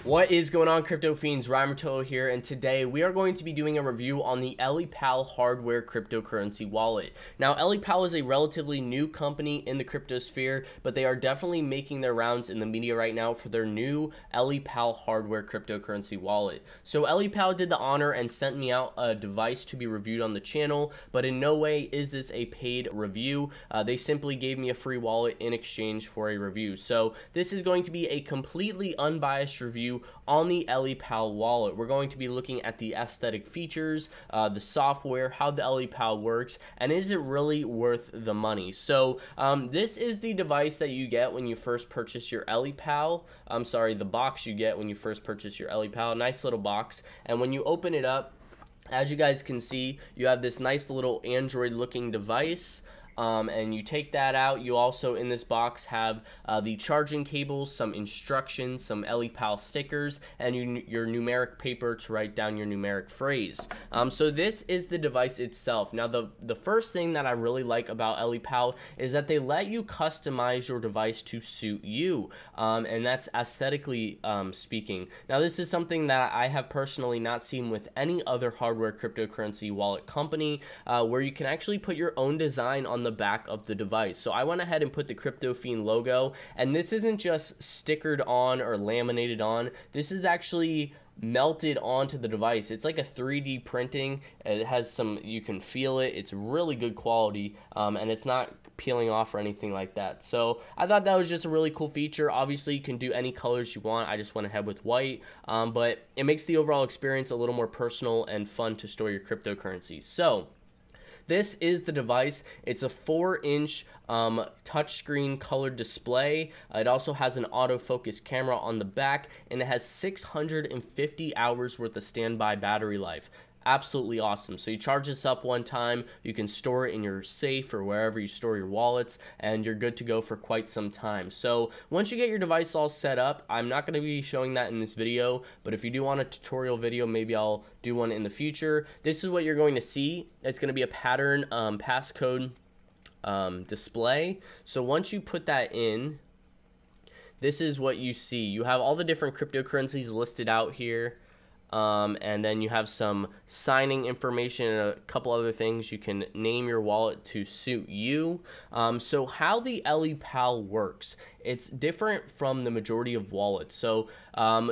What is going on, crypto fiends? Ryan here, and today we are going to be doing a review on the Ellipal hardware cryptocurrency wallet. Now, Ellipal is a relatively new company in the crypto sphere, but they are definitely making their rounds in the media right now for their new Ellipal hardware cryptocurrency wallet. So Ellipal did the honor and sent me out a device to be reviewed on the channel, but in no way is this a paid review. They simply gave me a free wallet in exchange for a review. So this is going to be a completely unbiased review on the Ellipal wallet. We're going to be looking at the aesthetic features, the software, how the Ellipal works, and is it really worth the money? So this is the device that you get when you first purchase your Ellipal. I'm sorry, the box you get when you first purchase your Ellipal. Nice little box. And when you open it up, as you guys can see, you have this nice little Android looking device. And you take that out. You also in this box have the charging cables, some instructions, some Ellipal stickers, and your numeric paper to write down your numeric phrase. So this is the device itself. Now the first thing that I really like about Ellipal is that they let you customize your device to suit you, and that's aesthetically speaking. Now this is something that I have personally not seen with any other hardware cryptocurrency wallet company, where you can actually put your own design on the back of the device. So I went ahead and put the Crypto Fiend logo, and this isn't just stickered on or laminated on. This is actually melted onto the device. It's like a 3D printing. It has some, you can feel it. It's really good quality, and it's not peeling off or anything like that. So I thought that was just a really cool feature. Obviously you can do any colors you want. I just went ahead with white, but it makes the overall experience a little more personal and fun to store your cryptocurrencies. So this is the device. It's a 4-inch touchscreen colored display. It also has an autofocus camera on the back, and it has 650 hours worth of standby battery life. Absolutely awesome. So you charge this up one time, you can store it in your safe or wherever you store your wallets, and you're good to go for quite some time. So once you get your device all set up, I'm not going to be showing that in this video, but if you do want a tutorial video, maybe I'll do one in the future. This is what you're going to see. It's going to be a pattern passcode display. So once you put that in, this is what you see. You have all the different cryptocurrencies listed out here. And then you have some signing information and a couple other things. You can name your wallet to suit you. So how the Ellipal works, it's different from the majority of wallets. So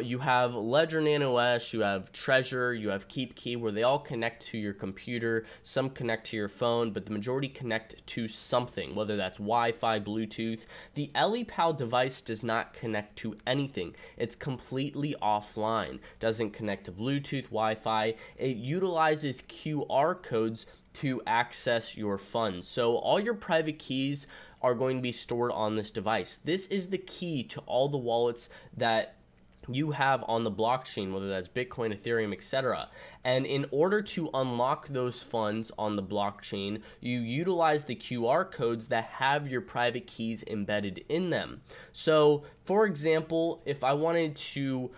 you have Ledger Nano S, you have Treasure, you have KeepKey, where they all connect to your computer. Some connect to your phone, but the majority connect to something, whether that's Wi-Fi, Bluetooth. The Ellipal device does not connect to anything. It's completely offline. Doesn't connect to Bluetooth, Wi-Fi. It utilizes QR codes to access your funds. So all your private keys are going to be stored on this device. This is the key to all the wallets that you have on the blockchain, whether that's Bitcoin, Ethereum, etc. And in order to unlock those funds on the blockchain, you utilize the QR codes that have your private keys embedded in them. So for example, if I wanted to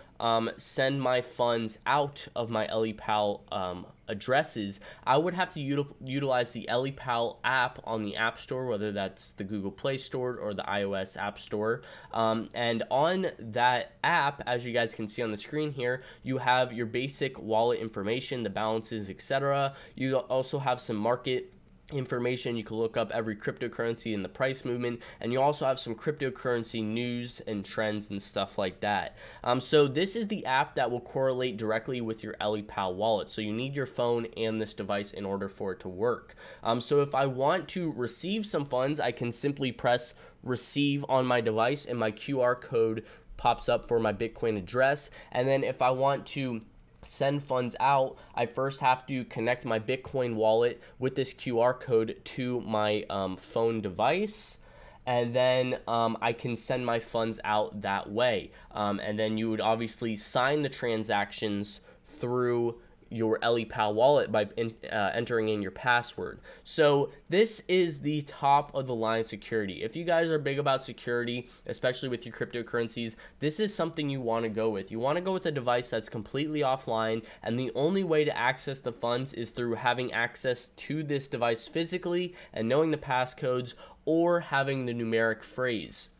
send my funds out of my Ellipal addresses, I would have to utilize the Ellipal app on the App Store, whether that's the Google Play Store or the iOS App Store. And on that app, as you guys can see on the screen here, you have your basic wallet information, the balances, etc. You also have some market information. You can look up every cryptocurrency and the price movement, and you also have some cryptocurrency news and trends and stuff like that. So this is the app that will correlate directly with your Ellipal wallet. So you need your phone and this device in order for it to work. So if I want to receive some funds, I can simply press receive on my device, and my QR code pops up for my Bitcoin address. And then if I want to send funds out, I first have to connect my Bitcoin wallet with this QR code to my phone device, and then I can send my funds out that way. And then you would obviously sign the transactions through your Ellipal wallet by entering in your password. So this is the top of the line security. If you guys are big about security, especially with your cryptocurrencies, this is something you want to go with. You want to go with a device that's completely offline, and the only way to access the funds is through having access to this device physically and knowing the passcodes, or having the numeric phrase.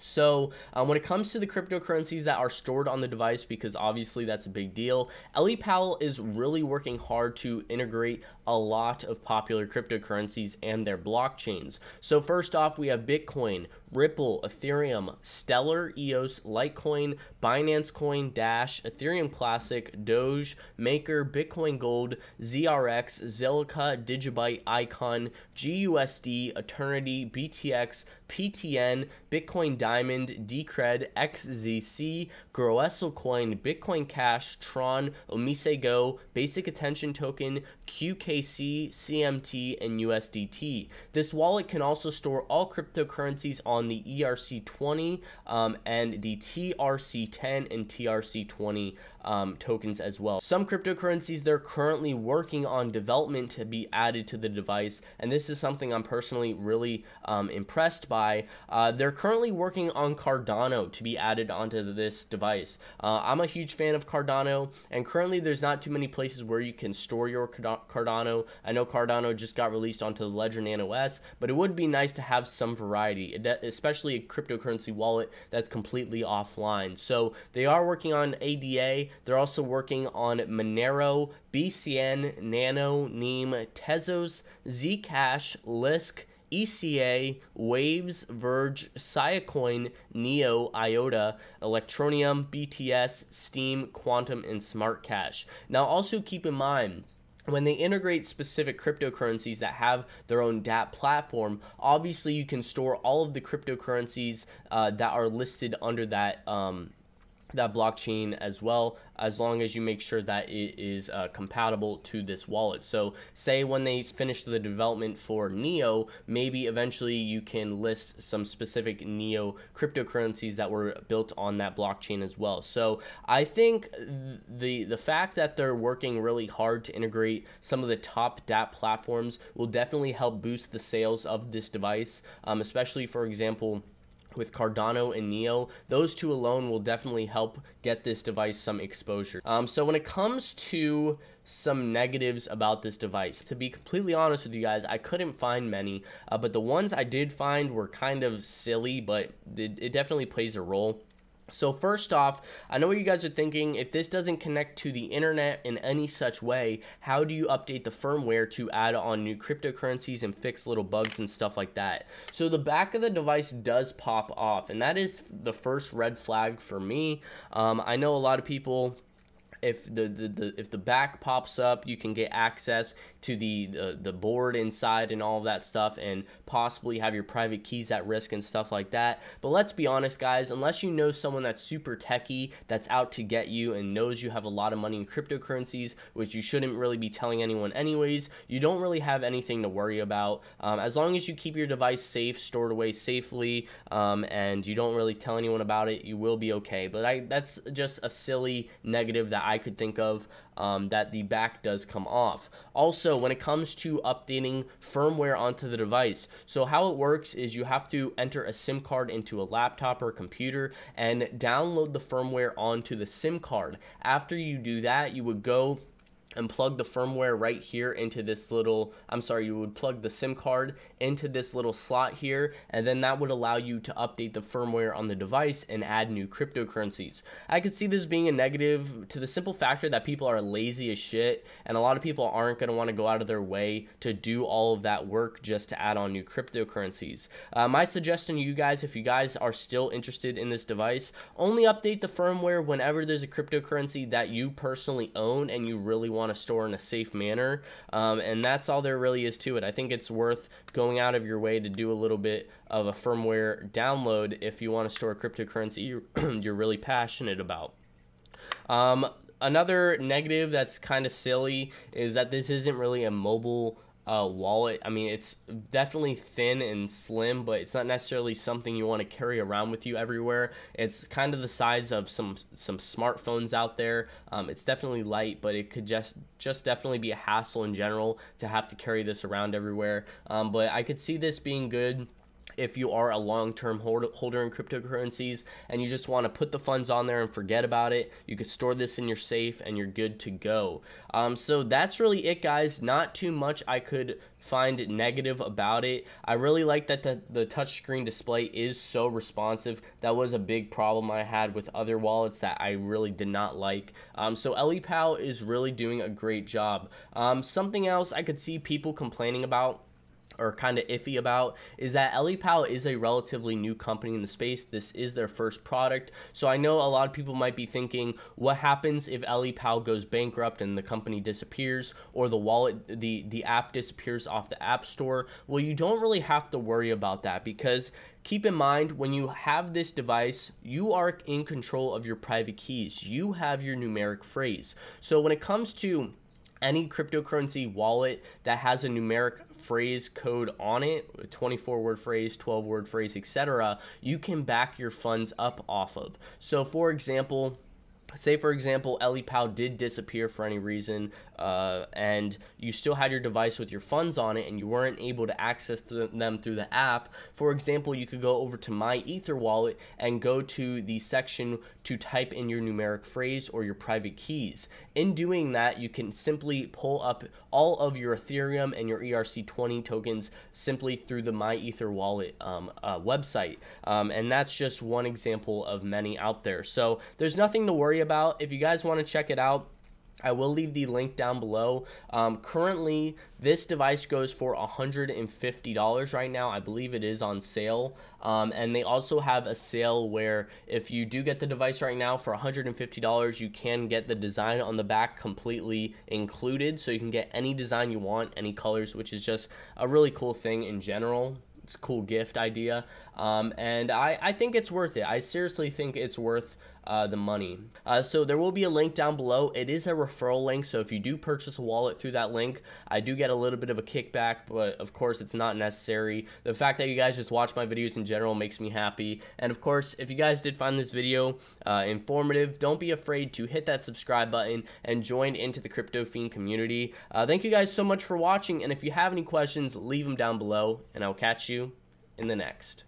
So when it comes to the cryptocurrencies that are stored on the device, because obviously that's a big deal, Ellipal is really working hard to integrate a lot of popular cryptocurrencies and their blockchains. So first off, we have Bitcoin, Ripple, Ethereum, Stellar, EOS, Litecoin, Binance Coin, Dash, Ethereum Classic, Doge, Maker, Bitcoin Gold, ZRX, Zilliqa, Digibyte, Icon, GUSD, Eternity, BTX, PTN, Bitcoin Diamond, Decred, XZC, Groessel Coin, Bitcoin Cash, Tron, Omise Go, Basic Attention Token, QKC, CMT, and USDT. This wallet can also store all cryptocurrencies on the ERC20 and the TRC10 and TRC20 tokens as well. Some cryptocurrencies they're currently working on development to be added to the device, and this is something I'm personally really impressed by. They're currently working on Cardano to be added onto this device. I'm a huge fan of Cardano, and currently there's not too many places where you can store your Cardano. I know Cardano just got released onto the Ledger Nano S, but it would be nice to have some variety, especially a cryptocurrency wallet that's completely offline. So they are working on ADA. They're also working on Monero, BCN, Nano, Neem, Tezos, Zcash, Lisk, ECA, Waves, Verge, Siacoin, Neo, IOTA, Electronium, BTS, Steam, Quantum, and Smart Cash. Now also keep in mind, when they integrate specific cryptocurrencies that have their own dApp platform, obviously you can store all of the cryptocurrencies that are listed under that that blockchain as well, as long as you make sure that it is compatible to this wallet. So say when they finish the development for Neo, maybe eventually you can list some specific Neo cryptocurrencies that were built on that blockchain as well. So I think the fact that they're working really hard to integrate some of the top dApp platforms will definitely help boost the sales of this device, especially for example with Cardano and Neo. Those two alone will definitely help get this device some exposure. So when it comes to some negatives about this device, to be completely honest with you guys, I couldn't find many, but the ones I did find were kind of silly, but it definitely plays a role. So first off, I know what you guys are thinking, if this doesn't connect to the internet in any such way, how do you update the firmware to add on new cryptocurrencies and fix little bugs and stuff like that? So the back of the device does pop off, and that is the first red flag for me. I know a lot of people, if the back pops up, you can get access to the board inside and all of that stuff, and possibly have your private keys at risk and stuff like that. But let's be honest, guys, unless you know someone that's super techie, that's out to get you and knows you have a lot of money in cryptocurrencies, which you shouldn't really be telling anyone anyways, you don't really have anything to worry about. As long as you keep your device safe, stored away safely, and you don't really tell anyone about it, you will be okay. But that's just a silly negative that I could think of, that the back does come off. Also, when it comes to updating firmware onto the device, so how it works is you have to enter a SIM card into a laptop or computer and download the firmware onto the SIM card. After you do that, you would go and plug the firmware right here into this little, you would plug the SIM card into this little slot here, and then that would allow you to update the firmware on the device and add new cryptocurrencies. I could see this being a negative to the simple factor that people are lazy as shit, and a lot of people aren't going to want to go out of their way to do all of that work just to add on new cryptocurrencies. My suggestion to you guys, if you guys are still interested in this device, only update the firmware whenever there's a cryptocurrency that you personally own and you really want to store in a safe manner, and that's all there really is to it. I think it's worth going out of your way to do a little bit of a firmware download if you want to store a cryptocurrency you're really passionate about. Another negative that's kind of silly is that this isn't really a mobile wallet. I mean, it's definitely thin and slim, but it's not necessarily something you want to carry around with you everywhere. It's kind of the size of some smartphones out there. It's definitely light, but it could just definitely be a hassle in general to have to carry this around everywhere. But I could see this being good if you are a long-term holder in cryptocurrencies and you just want to put the funds on there and forget about it, you could store this in your safe and you're good to go. So that's really it, guys. Not too much I could find negative about it. I really like that the touchscreen display is so responsive. That was a big problem I had with other wallets that I really did not like. So Ellipal is really doing a great job. Something else I could see people complaining about or kind of iffy about is that Ellipal is a relatively new company in the space. This is their first product. So I know a lot of people might be thinking, what happens if Ellipal goes bankrupt and the company disappears, or the wallet, the app disappears off the App Store? Well, you don't really have to worry about that, because keep in mind, when you have this device, you are in control of your private keys. You have your numeric phrase. So when it comes to any cryptocurrency wallet that has a numeric phrase code on it, a 24-word phrase, 12-word phrase, etc., you can back your funds up off of. So for example, say for example Ellipal did disappear for any reason, and you still had your device with your funds on it and you weren't able to access them through the app. For example, you could go over to My Ether wallet and go to the section to type in your numeric phrase or your private keys. In doing that, you can simply pull up all of your Ethereum and your ERC20 tokens simply through the My Ether wallet website, and that's just one example of many out there. So there's nothing to worry about. If you guys want to check it out, I will leave the link down below. Currently, this device goes for $150 right now. I believe it is on sale. And they also have a sale where if you do get the device right now for $150, you can get the design on the back completely included. So you can get any design you want, any colors, which is just a really cool thing in general. It's a cool gift idea. And I think it's worth it. I seriously think it's worth the money. So there will be a link down below. It is a referral link, so if you do purchase a wallet through that link, I do get a little bit of a kickback, but of course it's not necessary. The fact that you guys just watch my videos in general makes me happy. And of course, if you guys did find this video informative, don't be afraid to hit that subscribe button and join into the Crypto Fiend community. Thank you guys so much for watching, and if you have any questions, leave them down below, and I'll catch you in the next.